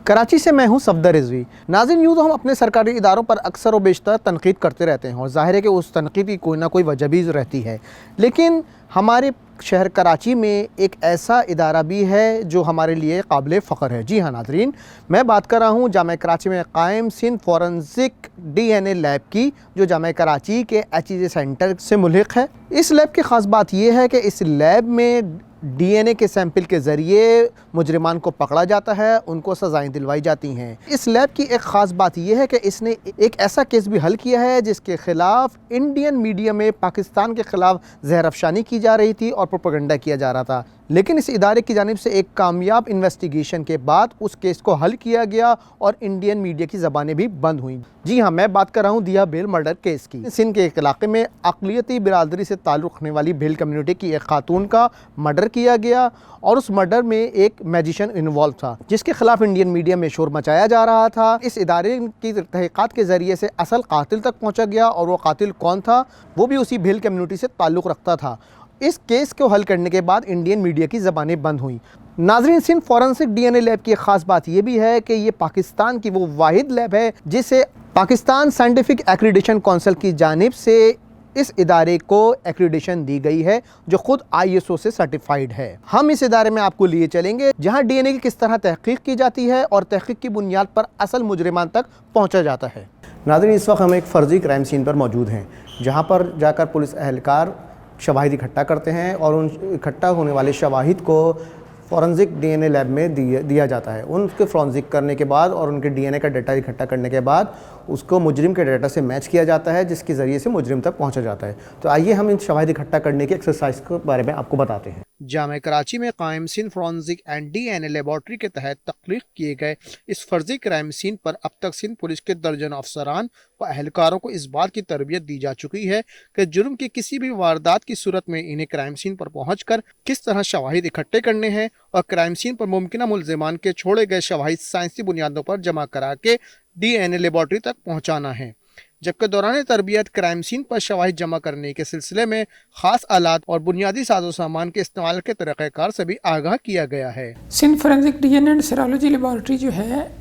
कराची से मैं हूं सफदर रिजवी। नाज़रीन, यूँ तो हम अपने सरकारी इदारों पर अक्सर व बेशतर तनकीद करते रहते हैं और ज़ाहिर है कि उस तनकीद की कोई ना कोई वजह भी रहती है, लेकिन हमारे शहर कराची में एक ऐसा इदारा भी है जो हमारे लिए काबिल फ़ख्र है। जी हाँ नाज़रीन, मैं बात कर रहा हूँ जामिया कराची में कायम सिंध फॉरेंसिक DNA लैब की, जो जामिया कराची के HEJ सेंटर से मुल्हिक़ है। इस लैब की ख़ास बात यह है कि इस लैब में DNA के सैंपल के ज़रिए मुजरिमान को पकड़ा जाता है, उनको सज़ाएँ दिलवाई जाती हैं। इस लैब की एक ख़ास बात यह है कि इसने एक ऐसा केस भी हल किया है जिसके ख़िलाफ़ इंडियन मीडिया में पाकिस्तान के ख़िलाफ़ ज़हर अफ़शानी की जा रही थी और प्रोपेगेंडा किया जा रहा था, लेकिन इस इदारे की जानिब से एक कामयाब इन्वेस्टिगेशन के बाद उस केस को हल किया गया और इंडियन मीडिया की ज़बानें भी बंद हुई। जी हाँ, मैं बात कर रहा हूँ दिया बेल मर्डर केस की। सिंध के एक इलाके में अक़लियती बिरादरी से ताल्लुक़ रखने वाली भेल कम्युनिटी की एक खातून का मर्डर किया गया और उस मर्डर में एक मैजिशियन इन्वॉल्व था, जिसके खिलाफ इंडियन मीडिया में शोर मचाया जा रहा था। इस इदारे की तहक़ीक़ात के ज़रिए से असल कातिल तक पहुँचा गया और वो कातिल कौन था, वो भी उसी भेल कम्युनिटी से ताल्लुक़ रखता था। इस केस को हल करने के बाद इंडियन मीडिया की ज़बानें बंद हुई। नाज़रीन, सिंध फॉरेंसिक DNA लैब की एक ख़ास बात यह भी है कि ये पाकिस्तान की वो वाहिद लैब है जिसे पाकिस्तान साइंटिफिक एक्रीडिटेशन काउंसिल की जानिब से इस इदारे को एक्रीडिटेशन दी गई है, जो खुद ISO से सर्टिफाइड है। हम इस इदारे में आपको लिए चलेंगे जहां DNA की किस तरह तहक़ीक़ की जाती है और तहक़ीक़ की बुनियाद पर असल मुजरिमान तक पहुंचा जाता है। नाज़रीन, इस वक्त हम एक फ़र्ज़ी क्राइम सीन पर मौजूद हैं, जहाँ पर जाकर पुलिस एहलकार शवाहिद इकट्ठा करते हैं और उन इकट्ठा होने वाले शवाहिद को फॉरेंसिक DNA लैब में दिया जाता है। उनके फॉरेंसिक करने के बाद और उनके DNA का डाटा इकट्ठा करने के बाद उसको मुजरिम के डाटा से मैच किया जाता है, जिसके ज़रिए से मुजरिम तक पहुंचा जाता है। तो आइए हम इन शवाहिद इकट्ठा करने की एक्सरसाइज के बारे में आपको बताते हैं। जामिया कराची में कायम Sindh forensic and DNA laboratory के तहत तख्लीक किए गए इस फर्जी क्राइम सीन पर अब तक सिंध पुलिस के दर्जन अफसरान व एहलकारों को इस बात की तरबियत दी जा चुकी है कि जुर्म की किसी भी वारदात की सूरत में इन्हें क्राइम सीन पर पहुंचकर किस तरह शवाहिद इकट्ठे करने हैं और क्राइम सीन पर मुमकिन मुल्ज़िमान के छोड़े गए शवाहिद साइंसी बुनियादों पर जमा करा के DNA लेबॉर्ट्री तक पहुँचाना है। जबकि दौरान तरबियत क्राइम सीन पर शवाहिद जमा करने के सिलसिले में ख़ास आलात और बुनियादी साजो सामान के इस्तेमाल के तरीक़ाकार से भी आगाह किया गया है। Sindh forensic DNA and serology laboratory जो है,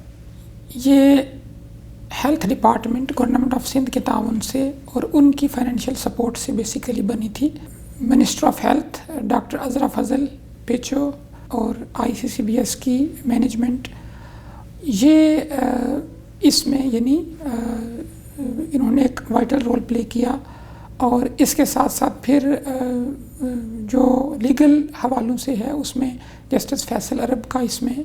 ये health department government of Sindh के ताउन से और उनकी फाइनेंशियल सपोर्ट से बेसिकली बनी थी। Minister of health doctor Azra Fazal Pechuho और ICCBS की मैनेजमेंट, ये इसमें यानी इन्होंने एक वाइटल रोल प्ले किया और इसके साथ साथ फिर जो लीगल हवालों से है उसमें जस्टिस फैसल अरब का इसमें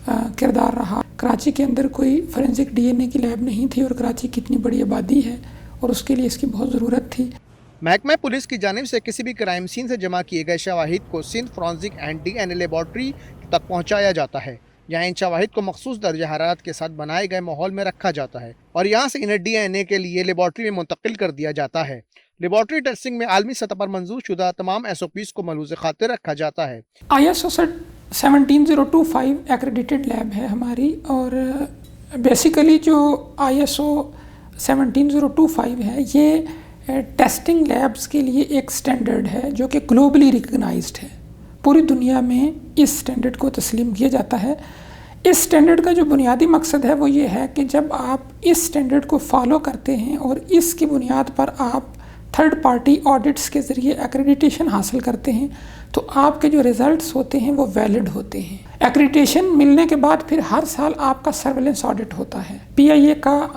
किरदार रहा। कराची के अंदर कोई फॉरेंसिक DNA की लैब नहीं थी और कराची की इतनी बड़ी आबादी है और उसके लिए इसकी बहुत ज़रूरत थी। महकमा पुलिस की जानिब से किसी भी क्राइम सीन से जमा किए गए शवाहिद को Sindh forensic and DNA laboratory तक पहुँचाया जाता है, जहाँ इन शवाहिद को मखसूस दर्जा हरारत के साथ बनाए गए माहौल में रखा जाता है और यहाँ से इन्हें DNA के लिए लेबॉर्ट्री में मुंतकिल कर दिया जाता है। लेबॉर्ट्री टेस्टिंग में आलमी सतह पर मंजूर शुदा तमाम SOPs को मलूज़ खातिर रखा जाता है। ISO 17025 एक्रेडिटेड लैब है हमारी और बेसिकली जो ISO 17025 है ये टेस्टिंग लैब्स के लिए एक स्टैंडर्ड है जो कि ग्लोबली रिकग्नाइज्ड है। पूरी दुनिया में इस स्टैंडर्ड को तस्लीम किया जाता है। इस स्टैंडर्ड का जो बुनियादी मकसद है वो ये है कि जब आप इस स्टैंडर्ड को फॉलो करते हैं और इसकी बुनियाद पर आप थर्ड पार्टी ऑडिट्स के ज़रिए एक्रेडिटेशन हासिल करते हैं तो आपके जो रिज़ल्ट्स होते हैं वो वैलिड होते हैं। एक्रेडिटेशन मिलने के बाद फिर हर साल आपका सर्वेलेंस ऑडिट होता है। PIA का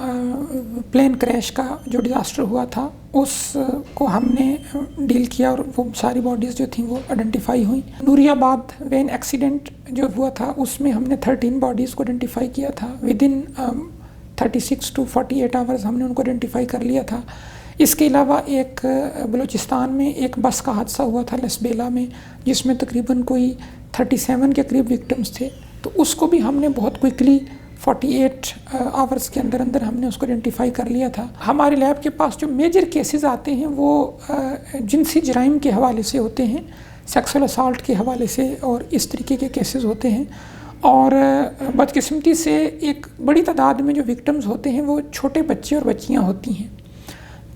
प्लेन क्रैश का जो डिज़ास्टर हुआ था उसको हमने डील किया और वो सारी बॉडीज़ जो थी वो आइडेंटिफाई हुई। नूरियाबाद वेन एक्सीडेंट जो हुआ था उसमें हमने 13 बॉडीज़ को आइडेंटिफाई किया था। विदिन 36 to 48 आवर्स हमने उनको आइडेंटिफाई कर लिया था। इसके अलावा एक बलूचिस्तान में एक बस का हादसा हुआ था लसबेला में, जिसमें तकरीबन कोई 37 के करीब विक्टिम्स थे, तो उसको भी हमने बहुत क्विकली 48 आवर्स के अंदर अंदर हमने उसको आइडेंटिफाई कर लिया था। हमारे लैब के पास जो मेजर केसेस आते हैं वो जिनसी जराइम के हवाले से होते हैं, सेक्सुअल असॉल्ट के हवाले से और इस तरीके के केसेस होते हैं और बदकिस्मती से एक बड़ी तादाद में जो विक्टिम्स होते हैं वो छोटे बच्चे और बच्चियाँ होती हैं।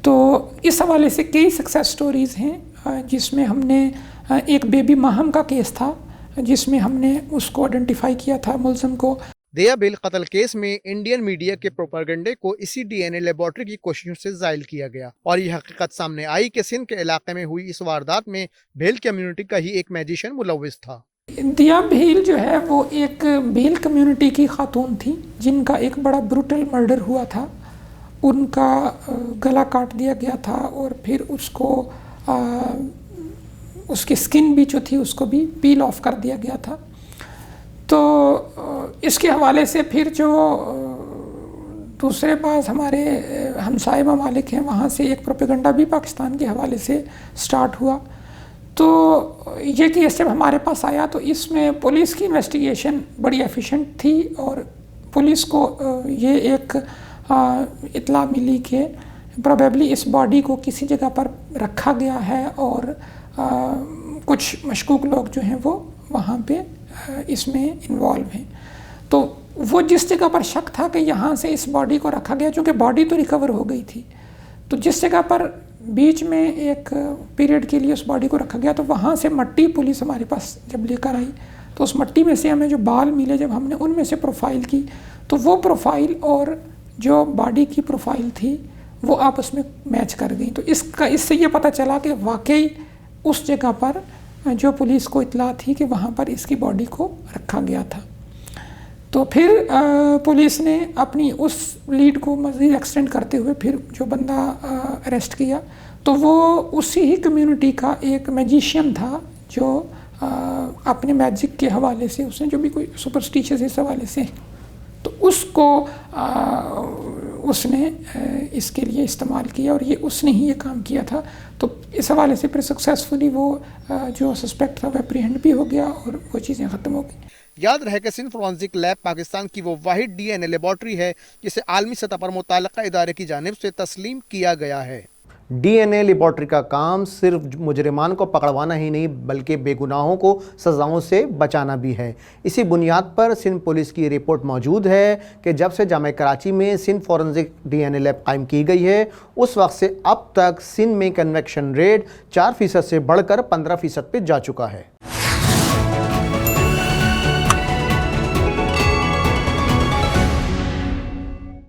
तो इस हवाले से कई सक्सेस स्टोरीज़ हैं जिसमें हमने एक बेबी माहम का केस था जिसमें हमने उसको आइडेंटिफाई किया था मुलज़िम को। दया बेल कत्ल केस में इंडियन मीडिया के प्रोपेगेंडे को इसी डीएनए लेबोरेटरी की कोशिशों से जायल किया गया और ये हकीकत सामने आई कि सिंध के इलाके में हुई इस वारदात में भेल कम्युनिटी का ही एक मैजिशियन मुलविस था। दिया भेल जो है वो एक भेल कम्युनिटी की खातून थी जिनका एक बड़ा ब्रूटल मर्डर हुआ था। उनका गला काट दिया गया था और फिर उसको उसकी स्किन भी जो थी उसको भी पील ऑफ कर दिया गया था। तो इसके हवाले से फिर जो दूसरे पास हमारे हमसाए ममालिक हैं वहाँ से एक प्रोपेगेंडा भी पाकिस्तान के हवाले से स्टार्ट हुआ। तो ये केस जब हमारे पास आया तो इसमें पुलिस की इन्वेस्टिगेशन बड़ी एफिशिएंट थी और पुलिस को ये एक इत्ला मिली कि प्रोबेबली इस बॉडी को किसी जगह पर रखा गया है और कुछ मशकूक लोग जो हैं वो वहाँ पे इसमें इन्वॉल्व हैं। तो वो जिस जगह पर शक था कि यहाँ से इस बॉडी को रखा गया, चूँकि बॉडी तो रिकवर हो गई थी, तो जिस जगह पर बीच में एक पीरियड के लिए उस बॉडी को रखा गया तो वहाँ से मट्टी पुलिस हमारे पास जब लेकर आई तो उस मट्टी में से हमें जो बाल मिले, जब हमने उनमें से प्रोफाइल की तो वो प्रोफाइल और जो बॉडी की प्रोफाइल थी वो आपस में मैच कर गई। तो इससे ये पता चला कि वाकई उस जगह पर जो पुलिस को इत्ला थी कि वहाँ पर इसकी बॉडी को रखा गया था। तो फिर पुलिस ने अपनी उस लीड को मज़ीद एक्सटेंड करते हुए फिर जो बंदा अरेस्ट किया तो वो उसी ही कम्युनिटी का एक मैजिशियन था जो अपने मैजिक के हवाले से उसने जो भी कोई सुपरस्टिशियस इस हवाले से तो उसको उसने इसके लिए इस्तेमाल किया और ये उसने ही ये काम किया था। तो इस हवाले से फिर सक्सेसफुली वो जो सस्पेक्ट था वो एप्रीहेंड भी हो गया और वो चीज़ें ख़त्म हो गई। याद रहे कि सिंध फोरेंसिक लैब पाकिस्तान की वो वाहिद डीएनए लेबोरेटरी है जिसे आलमी सतह पर मुताल्लिका इदारे की जानिब से तस्लीम किया गया है। डीएनए लेबोरेटरी का काम सिर्फ मुजरिमान को पकड़वाना ही नहीं बल्कि बेगुनाहों को सज़ाओं से बचाना भी है। इसी बुनियाद पर सिंध पुलिस की रिपोर्ट मौजूद है कि जब से जामे कराची में सिंध फोरेंसिक डीएनए लैब कायम की गई है उस वक्त से अब तक सिंध में कन्वेक्शन रेट 4% से बढ़कर 15% पे जा चुका है।